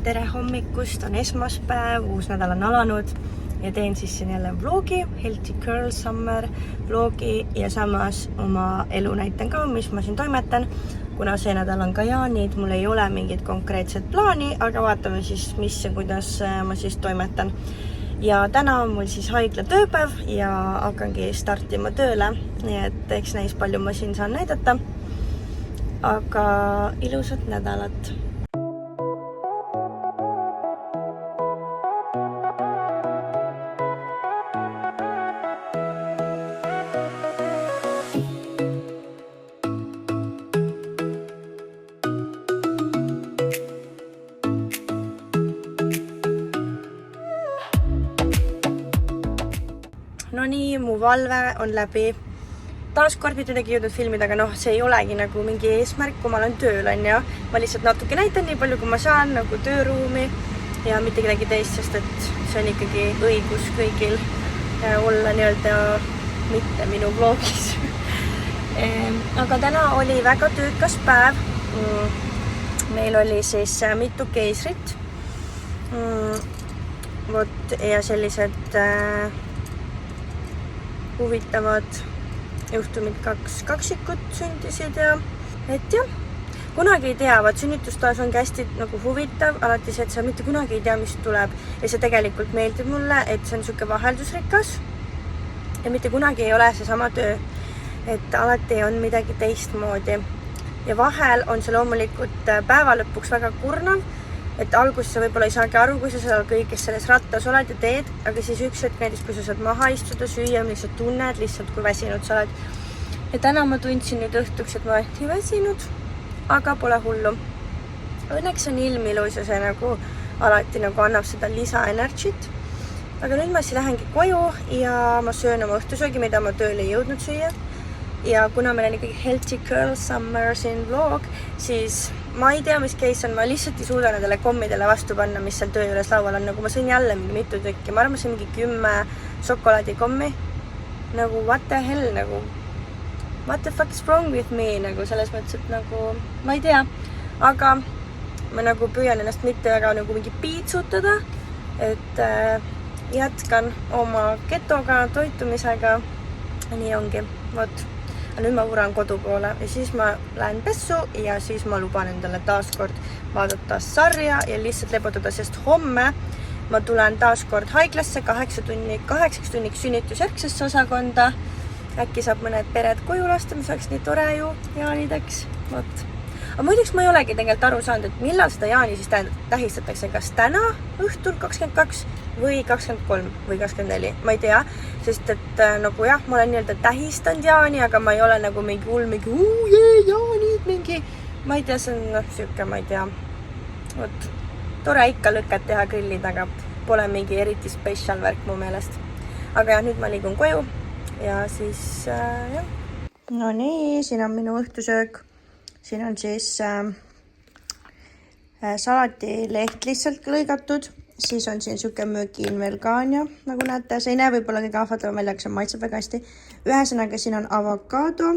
tere hommikust, on esmaspäev, uus nädal on alanud ja teen siis siin jälle vlogi, Healthy Girl Summer vlogi ja samas oma elu näitan ka, mis ma siin toimetan. Kuna see nädal on ka jaanid, mul ei ole mingit konkreetset plaani, aga vaatame siis, mis ja kuidas ma siis toimetan. Ja täna on mul siis haigla tööpäev ja hakkangi startima tööle, nii et eks näis palju ma siin saan näidata. Aga ilusat nädalat! No nii, mu valve on läbi. Taaskord mitte midagi jõudnud filmida, aga see ei olegi nagu mingi eesmärk, kui ma olen tööl, on ja. Ma lihtsalt natuke näitan nii palju, kui ma saan nagu tööruumi ja mitte kedagi teist, sest et see on ikkagi õigus kõigil olla nii-öelda mitte minu vlogis. Aga täna oli väga töökas päev. Meil oli siis mitu keisrit. Ja sellised huvitavad juhtumid, kaks kaksikut sündisid ja kunagi ei tea, sünnitustaas ongi hästi nagu huvitav, alati see, et sa mitte kunagi ei tea, mis tuleb ja see tegelikult meeldib mulle, et see on siuke vaheldusrikas ja mitte kunagi ei ole see sama töö, et alati on midagi teistmoodi ja vahel on see loomulikult päeva lõpuks väga kurnav, et alguses sa võib-olla ei saagi aru, kui sa seal kõigest selles rattas oled ja teed, aga siis üks hetk näiteks, kui sa saad maha istuda, süüa, mis sa tunned lihtsalt, kui väsinud sa oled. Ja täna ma tundsin nüüd õhtuks, et ma olen nii väsinud, aga pole hullu. Õnneks on ilm ilus ja see nagu alati nagu annab seda lisaenergit. Aga nüüd ma siis lähengi koju ja ma söön oma õhtusöögi, mida ma tööl ei jõudnud süüa. Ja kuna meil on ikkagi Healthy Girl Summer siin vlog, siis ma ei tea, mis case on, ma lihtsalt ei suuda nendele kommidele vastu panna, mis seal töö juures laual on. Nagu ma sõin jälle mitu tükki, ma arvan, see mingi 10 šokolaadikommi. Nagu what the hell, nagu what the fuck is wrong with me, nagu selles mõttes, et nagu ma ei tea. Aga ma nagu püüan ennast mitte väga nagu mingi piitsutada, et jätkan oma ketoga, toitumisega. Nii ongi, vot. Nüüd ma uran kodu poole ja siis ma lähen pessu ja siis ma luban endale taaskord vaadata sarja ja lihtsalt lepotada, sest homme ma tulen taaskord haiglasse 8 tunniks sünnitusjärgsesse osakonda. Äkki saab mõned pered koju lasta, mis oleks nii tore ju jaanideks. Vot. Aga muideks ma ei olegi tegelikult aru saanud, et millal seda jaani siis tähistatakse, kas täna õhtul 22 või 23 või 24, ma ei tea, sest et nagu jah, ma olen nii-öelda tähistanud jaani, aga ma ei ole nagu mingi hull, jaanid mingi, ma ei tea, see on siuke, ma ei tea, vot, tore ikka lõket teha grillid, aga pole mingi eriti special värk mu meelest. Aga jah, nüüd ma liigun koju ja siis jah. No nii, siin on minu õhtusöök. Siin on siis salatileht lihtsalt lõigatud, siis on siin siuke möökin veel ka, nagu näete, see ei näe võib-olla kõige ahvatlevam välja, aga see maitseb väga hästi. Ühesõnaga siin on avokaado,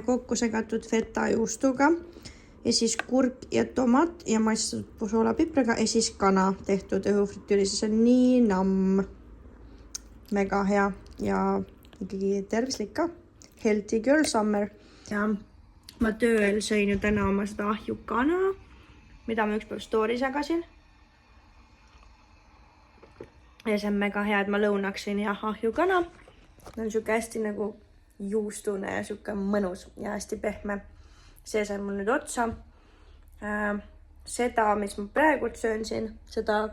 kokku segatud feta juustuga ja siis kurk ja tomat ja maistatud soolapipraga ja siis kana tehtud õhufritüüri, see on nii namm, mega hea ja ikkagi tervislik ka. Healthy Girl Summer ja ma tööl sõin ju täna oma seda ahjukana, mida ma ükspäev stories jagasin. Ja see on mega hea, et ma lõunaksin ja ahjukana. On siuke hästi nagu juustune ja siuke mõnus ja hästi pehme. See sai mul nüüd otsa. Seda, mis ma praegult söön siin, seda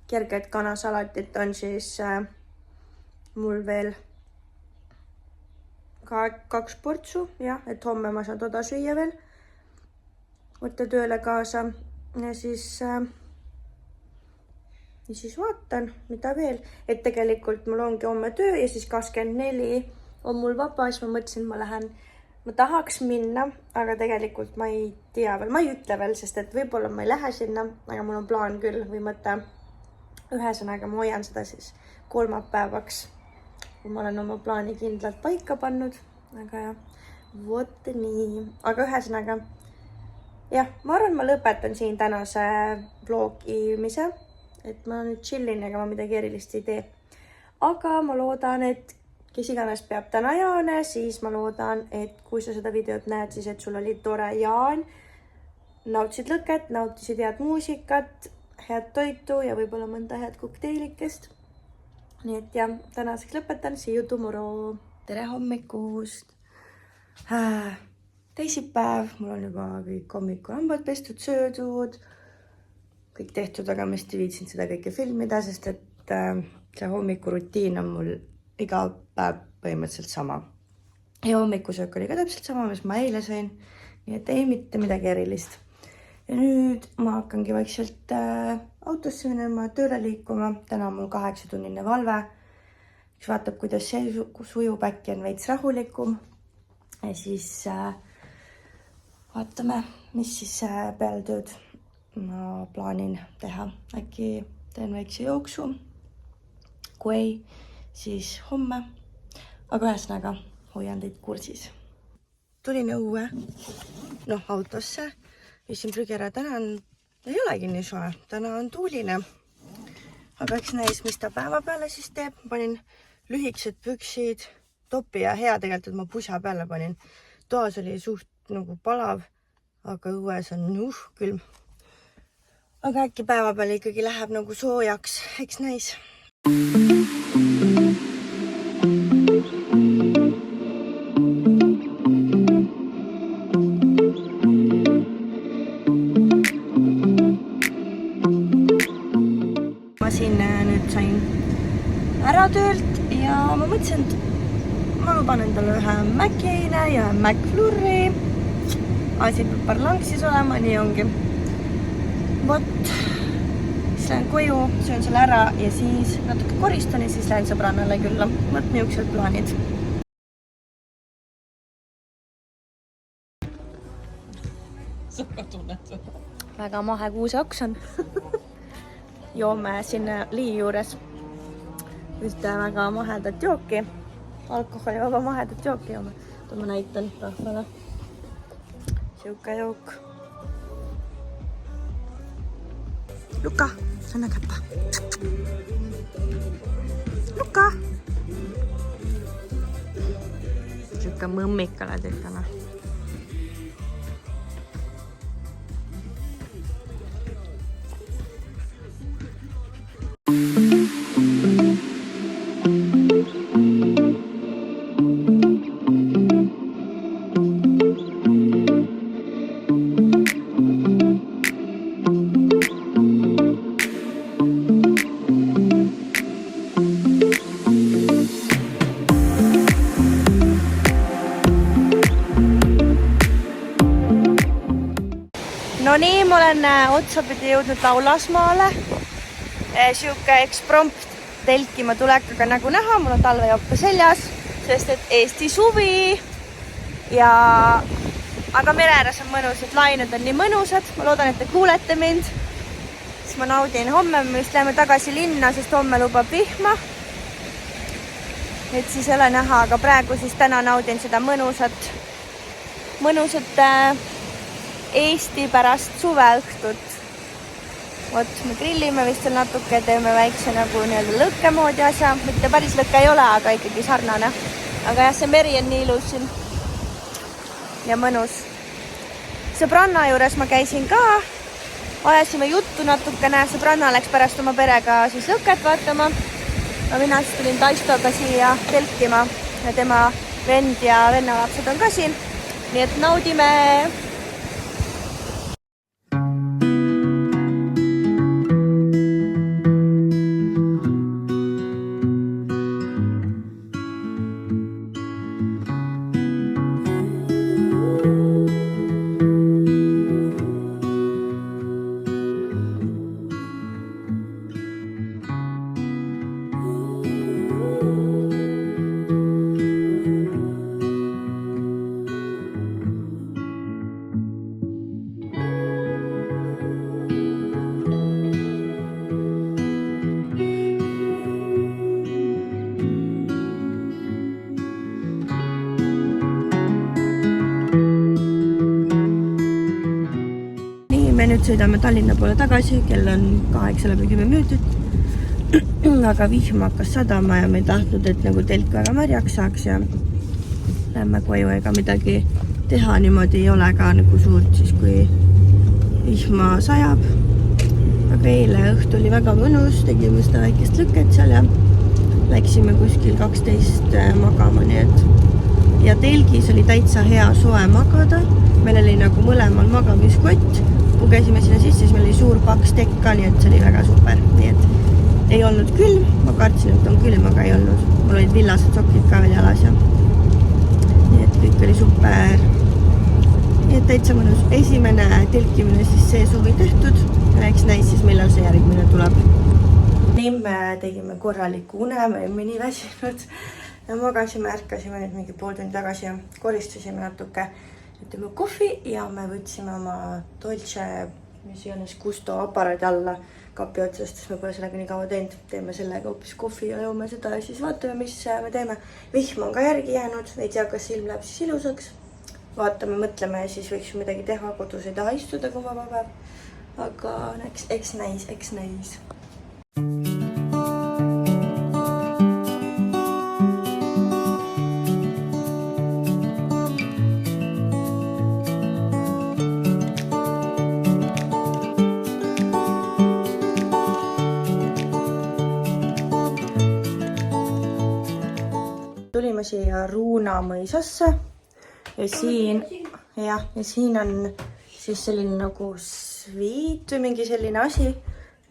kerget kanasalatit on siis mul veel 2 portsu, jah, et homme ma saan toda süüa veel. Võtta tööle kaasa ja siis vaatan, mida veel. Et tegelikult mul ongi homme töö ja siis 24 on mul vaba, siis ma mõtlesin, ma tahaks minna, aga tegelikult ma ei tea veel, ma ei ütle veel, sest et võib-olla ma ei lähe sinna, aga mul on plaan küll või mõte. Ühesõnaga ma hoian seda siis kolmapäevaks. Kui ma olen oma plaani kindlalt paika pannud, aga jah, vot nii. Aga ühesõnaga, jah, ma arvan, ma lõpetan siin tänase vlogimise, et ma nüüd chillin, ega ma midagi erilist ei tee. Aga ma loodan, et kes iganes peab täna jaane, siis ma loodan, et kui sa seda videot näed, siis et sul oli tore jaan, nautisid lõket, nautisid head muusikat, head toitu ja võib-olla mõnda head kokteilikest. Nii et jah, tänaseks lõpetan, see you tomorrow. Tere hommikust! Teisipäev, mul on juba kõik hommikul hambad pestud, söödud, kõik tehtud, aga ma ei viitsinud seda kõike filmida, sest et see hommikurutiin on mul iga päev põhimõtteliselt sama. Ja hommikusöök oli ka täpselt sama, mis ma eile sõin, nii et ei mitte midagi erilist. Ja nüüd ma hakkangi vaikselt autosse minema, tööle liikuma. Täna on mul 8-tunnine valve. Üks vaatab, kuidas see sujub, äkki on veits rahulikum. Ja siis vaatame, mis siis peale tööd ma plaanin teha. Äkki teen väikse jooksu. Kui ei, siis homme. Aga ühesõnaga hoian teid kursis. Tulin õue, autosse. Viisin prügera, täna ei olegi nii soe. Täna on tuuline. Aga eks näis, mis ta päeva peale siis teeb. Panin lühikesed püksid, topi ja hea tegelikult, et ma pusa peale panin. Toas oli suht nagu palav, aga õues on külm. Aga äkki päeva peale ikkagi läheb nagu soojaks, eks näis. Ma siin nüüd sain ära töölt ja ma mõtlesin, et ma luban endale ühe Maceine ja McFlurry. Asi peab parlanksis olema, nii ongi. Vot, siis lähen koju, söön selle ära ja siis natuke koristan ja siis lähen sõbrannale külla. Vot niisugused plaanid. Sa ka tunned? Väga mahe kuuseoks on. Joome sinna lii juures ühte väga mahedat jooki. Alkoholi vaba mahedat jooki joome. Ma näitan rahvale. Siuke jook. Luka, anna käppa. Luka! Siuke mõmmikale tükkana. No nii, ma olen otsapidi jõudnud Laulasmaale. Siuke eksprompt telkima tulekaga nagu näha, mul on talvejoppe seljas, sest et Eesti suvi. Aga mere ääres on mõnus, et lained on nii mõnusad. Ma loodan, et te kuulete mind. Siis ma naudin homme, me just läheme tagasi linna, sest homme lubab vihma. Et siis ei ole näha, aga praegu siis täna naudin seda mõnusat Eesti pärast suveõhtut. Vot, me grillime vist seal natuke, teeme väikse nagu lõkke moodi asja. Mitte päris lõkke ei ole, aga ikkagi sarnane. Aga jah, see meri on nii ilus siin. Ja mõnus. Sõbranna juures ma käisin ka. Ajasime juttu natukene. Sõbranna läks pärast oma perega siis lõket vaatama. No mina siis tulin Taistoga siia telkima. Ja tema vend ja vennalapsed on ka siin. Nii et naudime. nüüd sõidame Tallinna poole tagasi, kell on 8 läbi 10 minutit. Aga vihm hakkas sadama ja me ei tahtnud, et nagu telk väga märjaks saaks ja lähme koju, ega midagi teha niimoodi ei ole ka nagu suurt, siis kui vihma sajab. Aga eile õhtu oli väga mõnus, tegime seda väikest lüket seal ja läksime kuskil 12 magama, nii et ja telgis oli täitsa hea soe magada. Meil oli nagu mõlemal magamiskott. Kui käisime sinna sisse, siis meil oli suur paks tekka, nii et see oli väga super. Nii et ei olnud külm, ma kartsin, et on külm, aga ei olnud. Mul olid villased sokid ka veel jalas ja nii et kõik oli super. Nii et täitsa mõnus. Esimene telkimine siis see suvi tehtud. Eks näis siis, millal see järgmine tuleb. Nii me tegime korraliku une, me olime nii väsinud ja magasime, ärkasime nüüd mingi pool tundi tagasi ja koristasime natuke, ütleme kohvi ja me võtsime oma Dolce, mis iganes Gusto aparaadi alla kapi otsast, sest me pole sellega nii kaua teinud. Teeme sellega hoopis kohvi ja joome seda ja siis vaatame, mis me teeme. Vihm on ka järgi jäänud, ei tea, kas ilm läheb siis ilusaks. Vaatame, mõtleme ja siis võiks midagi teha, kodus ei taha istuda, kui vaba päev. Aga eks näis. Tulime siia Ruuna mõisasse ja siin on siis selline nagu sviit või mingi selline asi.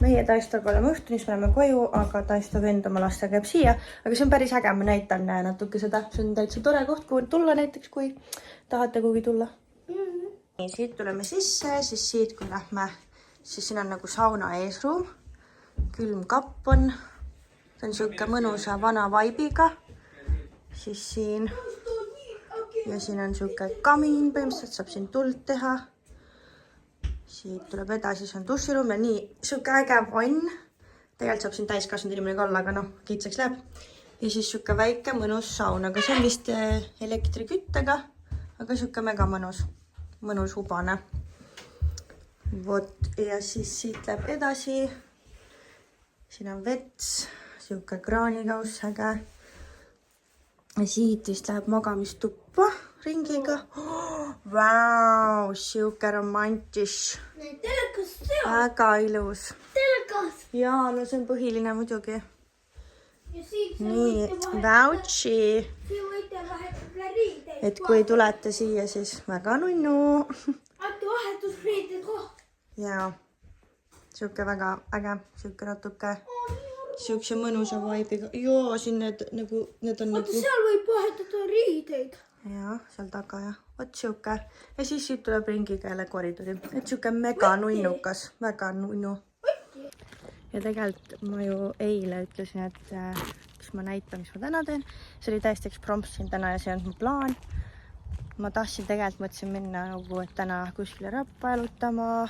Meie Taistoga oleme õhtunis, me oleme koju, aga Taisto vend oma lastega käib siia. Aga see on päris äge, ma näitan natuke seda. See on täitsa tore koht, kuhu tulla näiteks, kui tahate kuhugi tulla. Nii, siit tuleme sisse, siis siit kui lähme, siis siin on nagu sauna eesruum. Külm kapp on. See on siuke mõnusa vana vaibiga. Siis siin ja siin on siuke kamiin, põhimõtteliselt saab siin tuld teha. Siit tuleb edasi, see on duširuum ja nii siuke äge vann. Tegelikult saab siin täiskasvanud inimene ka olla, aga noh, kitsaks läheb. Ja siis siuke väike mõnus saun, aga see on vist elektriküttega, aga siuke mega mõnus hubane. Vot, ja siis siit läheb edasi. Siin on vets, siuke kraanikaus äge. Ja siit vist läheb magamistuppa ringiga. Vau, siuke romantis. Väga ilus. Telekas. Jaa, no see on põhiline muidugi. Ja siit Nii, vautši. siin võite vahetada riideid. Et kui tulete siia, siis väga nunnu. Äkki vahetusriided koht. Jaa, siuke väga äge, siuke natuke. Siukse mõnusa vaibiga. Joo, siin need on nagu... Seal võib vahetada riideid. Jaa, seal taga ja. Vot siuke. Ja siis siit tuleb ringiga jälle koridori. Et siuke mega nunnukas. Väga nunnu. Ja tegelikult ma ju eile ütlesin, et mis ma näitan, mis ma täna teen. See oli täiesti ekspromps siin täna ja see on mu plaan. Ma tahtsin mõtlesin minna nagu, et täna kuskile rappa elutama.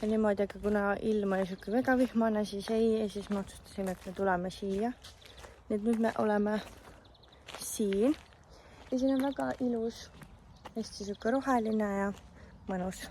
Ja niimoodi, aga kuna ilm oli siuke väga vihmane, siis ei. Ja siis me otsustasime, et me tuleme siia. Nüüd me oleme siin. Ja siin on väga ilus. Hästi siuke roheline ja mõnus.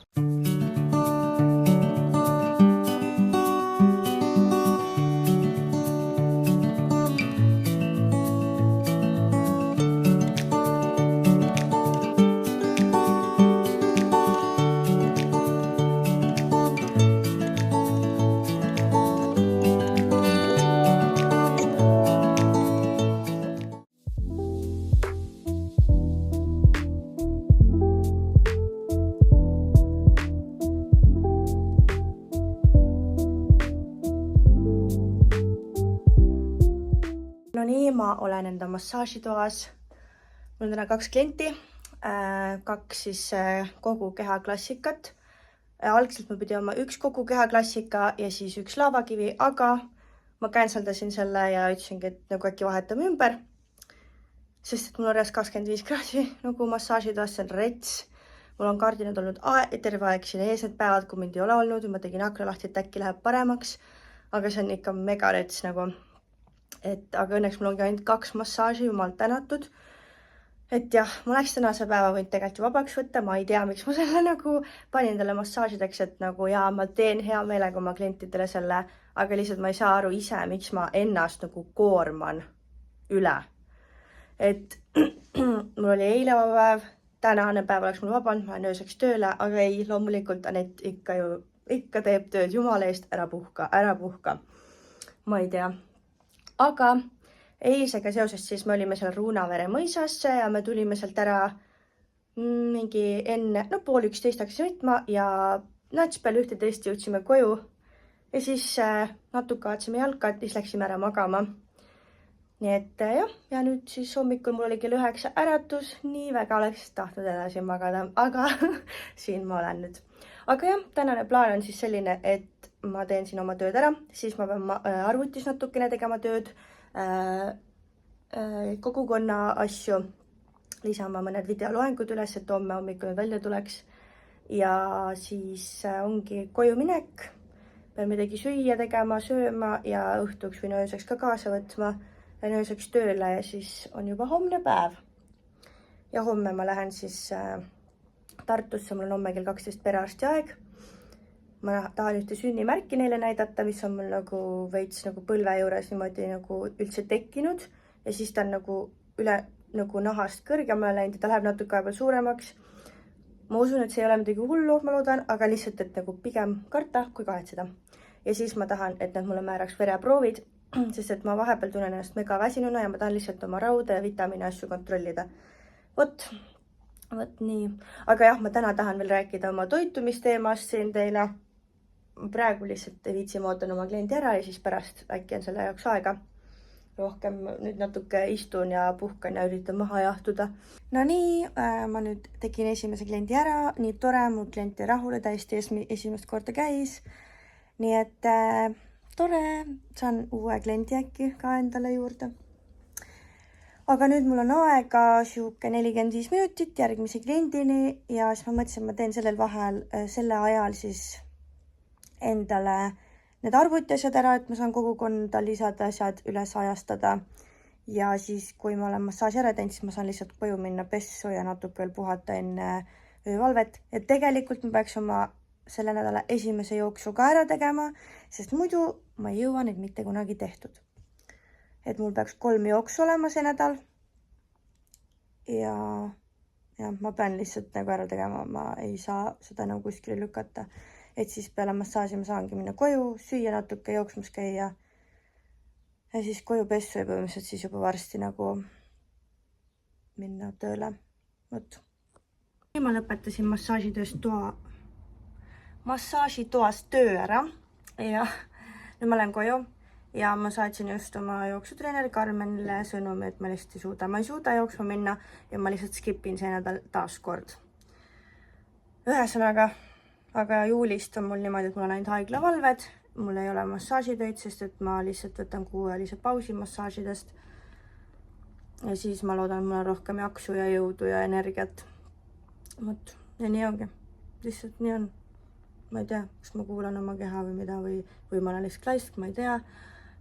No nii, ma olen enda massaažitoas. Mul on täna 2 klienti, 2 siis kogu keha klassikat. Algselt ma pidi oma 1 kogu keha klassika ja siis 1 laavakivi, aga ma canceldasin selle ja ütlesingi, et nagu äkki vahetame ümber. Sest et mul on 25 kraadi nagu massaažitoas, see on rets. Mul on kardinad olnud terve aeg siin ees need päevad, kui mind ei ole olnud. Ma tegin akna lahti, et äkki läheb paremaks, aga see on ikka mega rets nagu. Aga õnneks mul ongi ainult 2 massaaži, jumal tänatud. et jah, ma oleks tänase päeva võinud tegelikult ju vabaks võtta, ma ei tea, miks ma selle nagu panin talle massaažideks, et nagu jaa, ma teen hea meelega oma klientidele selle, aga lihtsalt ma ei saa aru ise, miks ma ennast nagu koorman üle. Et mul oli eile vaba päev, tänane päev oleks mul vabanud, ma olen ööseks tööle, aga ei, loomulikult Anett ikka teeb tööd, jumala eest, ära puhka. Ma ei tea. Aga eilsega seoses siis me olime seal Ruunavere mõisasse ja me tulime sealt ära mingi enne, 10:30 hakkas võtma ja nats peale 11 jõudsime koju ja siis natuke vaatasime jalka, et siis läksime ära magama. Nii et jah, ja nüüd siis hommikul mul oli kell 9 äratus, nii väga oleks tahtnud edasi magada, aga siin ma olen nüüd. Aga jah, tänane plaan on siis selline, et ma teen siin oma tööd ära, siis ma pean arvutis natukene tegema tööd, kogukonna asju, lisama mõned videoloengud üles, et homme hommikul nüüd välja tuleks. Ja siis ongi koju minek, pean midagi süüa tegema, sööma ja õhtuks või ööseks ka kaasa võtma. Lähen ööseks tööle ja siis on juba homne päev. Ja homme ma lähen siis Tartusse, mul on homme kell 12 perearsti aeg. Ma tahan ühte sünnimärki neile näidata, mis on mul nagu veits nagu põlve juures niimoodi nagu üldse tekkinud. Ja siis ta on nagu üle nagu nahast kõrgemale läinud ja ta läheb natuke aega suuremaks. Ma usun, et see ei ole midagi hullu, ma loodan, aga lihtsalt, et nagu pigem karta kui kahetseda. Ja siis ma tahan, et nad mulle määraks vereproovid, sest et ma vahepeal tunnen ennast mega väsinuna ja ma tahan lihtsalt oma rauda ja vitamiini asju kontrollida. Vot nii. Aga jah, ma täna tahan veel rääkida oma toitumisteemast siin teile. Praegu lihtsalt ei viitsi, ma ootan oma kliendi ära ja siis pärast äkki on selle jaoks aega. Rohkem nüüd natuke istun ja puhkan ja üritan maha jahtuda. No nii, ma nüüd tegin esimese kliendi ära. Nii tore, mul klient jäi rahule, täiesti esimest korda käis. Nii et tore, saan uue kliendi äkki ka endale juurde. Aga nüüd mul on aega siuke 45 minutit järgmise kliendini ja siis ma mõtlesin, ma teen selle ajal siis endale need arvutiasjad ära, et ma saan kogukonda lisada asjad üles ajastada. Ja siis, kui ma olen massaaži ära teinud, siis ma saan lihtsalt koju minna pessu ja natuke veel puhata enne öövalvet. Ja tegelikult ma peaks oma selle nädala esimese jooksu ka ära tegema, sest muidu ma ei jõua neid mitte kunagi tehtud. Et mul peaks 3 jooksu olema see nädal. Ja ma pean lihtsalt nagu ära tegema, ma ei saa seda nagu kuskile lükata. Et siis peale massaaži ma saangi minna koju, süüa natuke, jooksmas käia. Ja siis koju pessu ja põhimõtteliselt siis juba varsti nagu minna tööle. Võt. Ma lõpetasin massaažitoas töö ära ja nüüd ma lähen koju ja ma saatsin just oma jooksutreeneri Karmenile sõnumi, et ma lihtsalt ei suuda jooksma minna ja ma lihtsalt skipin see nädal taas kord. Ühesõnaga, aga juulist on mul niimoodi, et mul on ainult haiglavalved, mul ei ole massaažitöid, sest et ma lihtsalt võtan kuuelise pausi massaažidest ja siis ma loodan, et mul on rohkem jaksu ja jõudu ja energiat. Võt, ja nii ongi. Lihtsalt nii on. Ma ei tea, kas ma kuulan oma keha või mida või ma olen lihtsalt laisk, ma ei tea.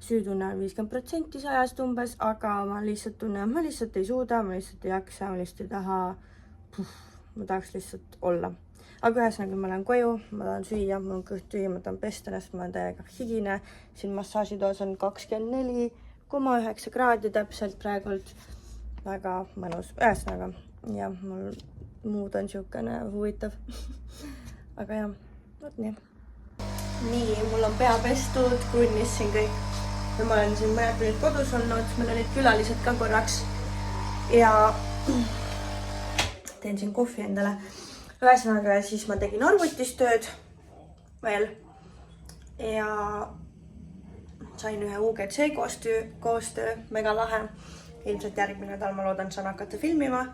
Süütunne on 50% sajast umbes, aga ma lihtsalt tunnen, ma lihtsalt ei suuda, ma lihtsalt ei jaksa, ma lihtsalt ei taha. Ma tahaks lihtsalt olla. Aga ühesõnaga ma lähen koju, ma tahan süüa, mul on kõht tühi, ma tahan pesta ennast, ma olen täiega higine. Siin massaažitoas on 24,9 kraadi täpselt praegult. Väga mõnus. Ühesõnaga, ja mul muud on siukene huvitav. Aga jah. Võt nii. Nii, mul on pea pestud, krunnis siin kõik. Ja ma olen siin mõned tunnid kodus olnud, meil olid külalised ka korraks. Ja teen siin kohvi endale. Ühesõnaga, siis ma tegin arvutis tööd veel. Ja sain ühe UGC koostöö, mega lahe. Ilmselt järgmine nädal ma loodan, saan hakata filmima.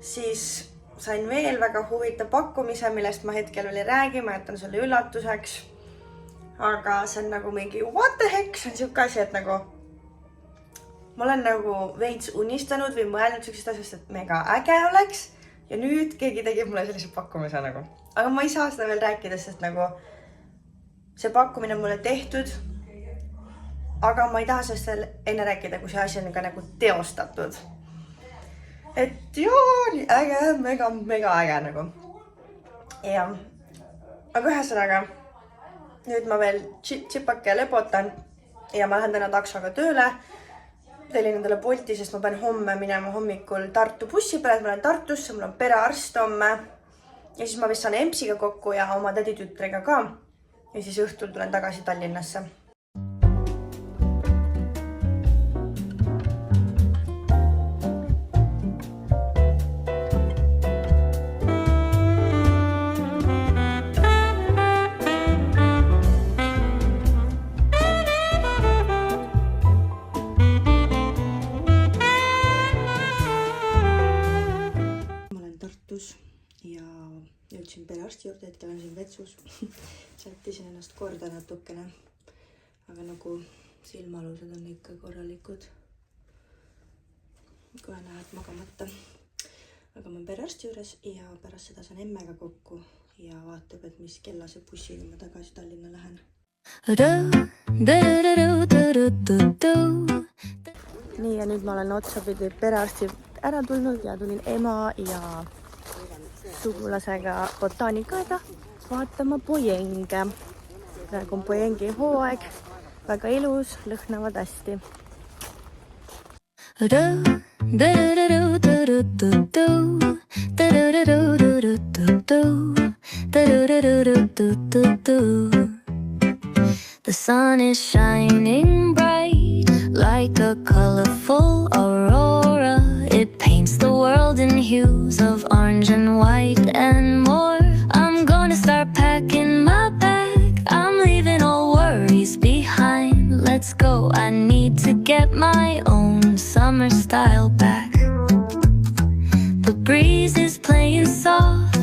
Siis sain veel väga huvitav pakkumise, millest ma hetkel veel ei räägi, ma jätan selle üllatuseks. Aga see on nagu mingi what the heck, see on siuke asi, et nagu ma olen nagu veits unistanud või mõelnud siuksest asjast, et mega äge oleks ja nüüd keegi tegi mulle sellise pakkumise nagu. Aga ma ei saa seda veel rääkida, sest nagu see pakkumine on mulle tehtud, aga ma ei taha sellest enne rääkida, kui see asi on ka nagu teostatud. et joo, nii äge, mega äge nagu. Ja, aga ühesõnaga, nüüd ma veel tsipake lebotan ja ma lähen täna taksoga tööle. Tellin endale Bolti, sest ma pean homme minema hommikul Tartu bussi peale, et ma olen Tartusse, mul on perearst homme. Ja siis ma vist saan EMS-iga kokku ja oma täditütrega ka. Ja siis õhtul tulen tagasi Tallinnasse. Ja jõudsin perearsti juurde, hetkel on siin vetsus. Sättisin ennast korda natukene. Aga nagu silmalused on ikka korralikud. Kohe läheb magamata. Aga ma olen perearsti juures ja pärast seda saan emmega kokku ja vaatab, et mis kellase bussiga ma tagasi Tallinna lähen. Nii ja nüüd ma olen otsapidi perearsti ära tulnud ja tulin ema ja sugulasega botaanikaaeda vaatama pojenge. Praegu on pojengi hooaeg, väga ilus, lõhnavad hästi. The sun is shining bright like a colorful aurora. It paints the world in hues of orange and white and more. I'm gonna start packing my bag. I'm leaving all worries behind. Let's go, I need to get my own summer style back. The breeze is playing soft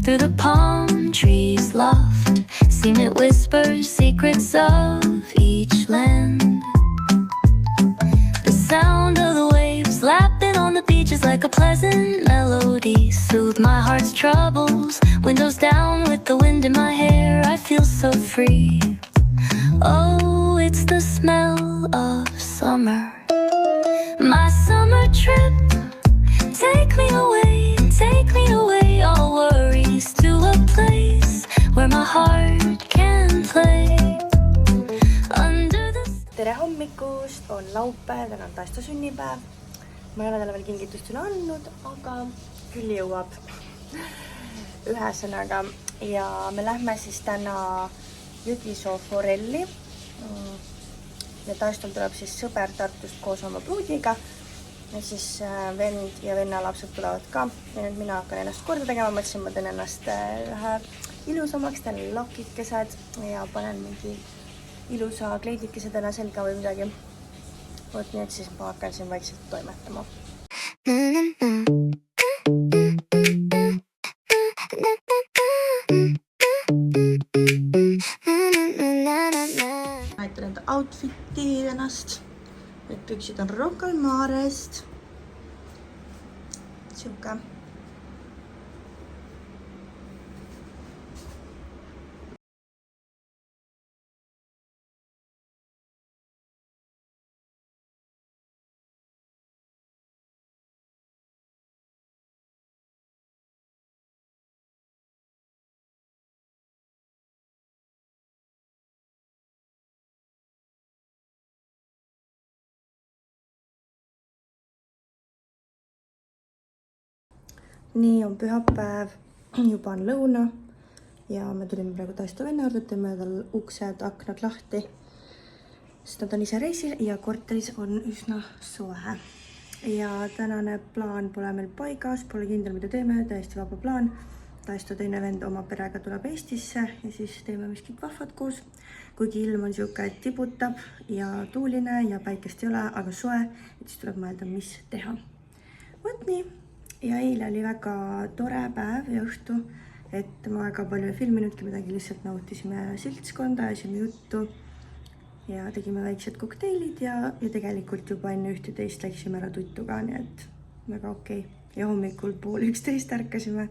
through the palm trees loft. Seen it whisper secrets of each land. The sound of the waves lapping on the beach is like a pleasant melody. Soothe my heart's troubles. Windows down with the wind in my hair. I feel so free. Oh, it's the smell of summer. My summer trip. Take me away, all worries to a place where my heart can play under the... Tere hommikust, on laupäev, täna on Taesto sünnipäev. Ma ei ole talle veel kingitust üle andnud, aga küll jõuab. Ühesõnaga, ja me lähme siis täna Jõgisoo forelli. Ja Taestol tuleb siis sõber Tartust koos oma pruudiga. Ja siis vend ja venna lapsed tulevad ka. Ja nüüd mina hakkan ennast korda tegema. Mõtlesin, ma teen ennast vähe ilusamaks, teen lokikesed ja panen mingi ilusa kleidikese täna selga või midagi. Võt nii, et siis ma hakkan siin vaikselt toimetama. Näitan enda outfiti ennast. Need püksid on Rocca al Marest. Siuke. Nii on pühapäev, juba on lõuna ja me tulime praegu Taesto venna juurde, teeme tal uksed, aknad lahti, sest nad on ise reisil ja korteris on üsna soe. Ja tänane plaan pole meil paigas, pole kindel, mida teeme, täiesti vaba plaan. Taesto teine vend oma perega tuleb Eestisse ja siis teeme miskit vahvad koos. Kuigi ilm on siuke, et tibutab ja tuuline ja päikest ei ole, aga soe, et siis tuleb mõelda, mis teha. Võt nii. Ja eile oli väga tore päev ja õhtu, et ma väga palju ei filminudki midagi, lihtsalt nautisime siltskonda, ajasime juttu ja tegime väiksed kokteilid ja tegelikult juba enne 11 läksime ära tuttuga, nii et väga okei. Ja hommikul 10:30 ärkasime,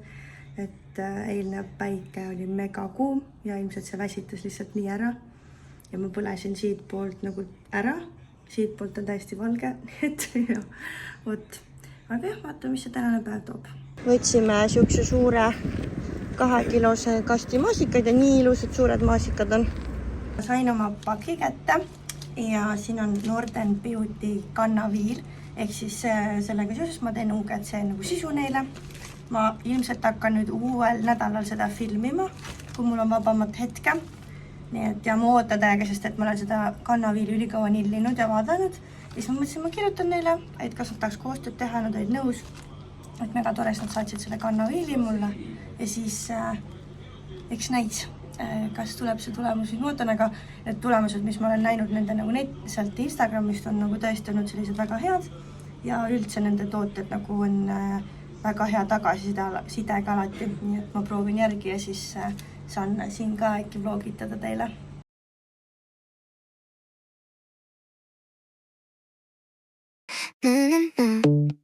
et eilne päike oli mega kuum ja ilmselt see väsitas lihtsalt nii ära ja ma põlesin siit poolt nagu ära, siit poolt on täiesti valge, et ja, võt. aga jah, vaatame, mis see tänane päev toob. Võtsime siukse suure 2-kilose kasti maasikaid ja nii ilusad suured maasikad on. Sain oma paki kätte ja siin on Northern Beauty kannaviil, ehk siis sellega seoses ma teen UGC nagu sisu neile. Ma ilmselt hakkan nüüd uuel nädalal seda filmima, kui mul on vabamat hetke. Nii et ja ma ootan täiega, sest et ma olen seda kannaviili ülikaua nillinud ja vaadanud. Ja siis ma mõtlesin, ma kirjutan neile, et kas nad tahaks koostööd teha, nad olid nõus. Et mega tores, nad saatsid selle kannaviili mulle ja siis eks näis, kas tuleb see tulemus, mis ma ootan, aga need tulemused, mis ma olen näinud nende nagu sealt Instagramist on nagu tõesti olnud sellised väga head ja üldse nende tooted nagu on väga hea tagasisidega alati, nii et ma proovin järgi ja siis saan siin ka äkki vlogitada teile. Mm-hmm.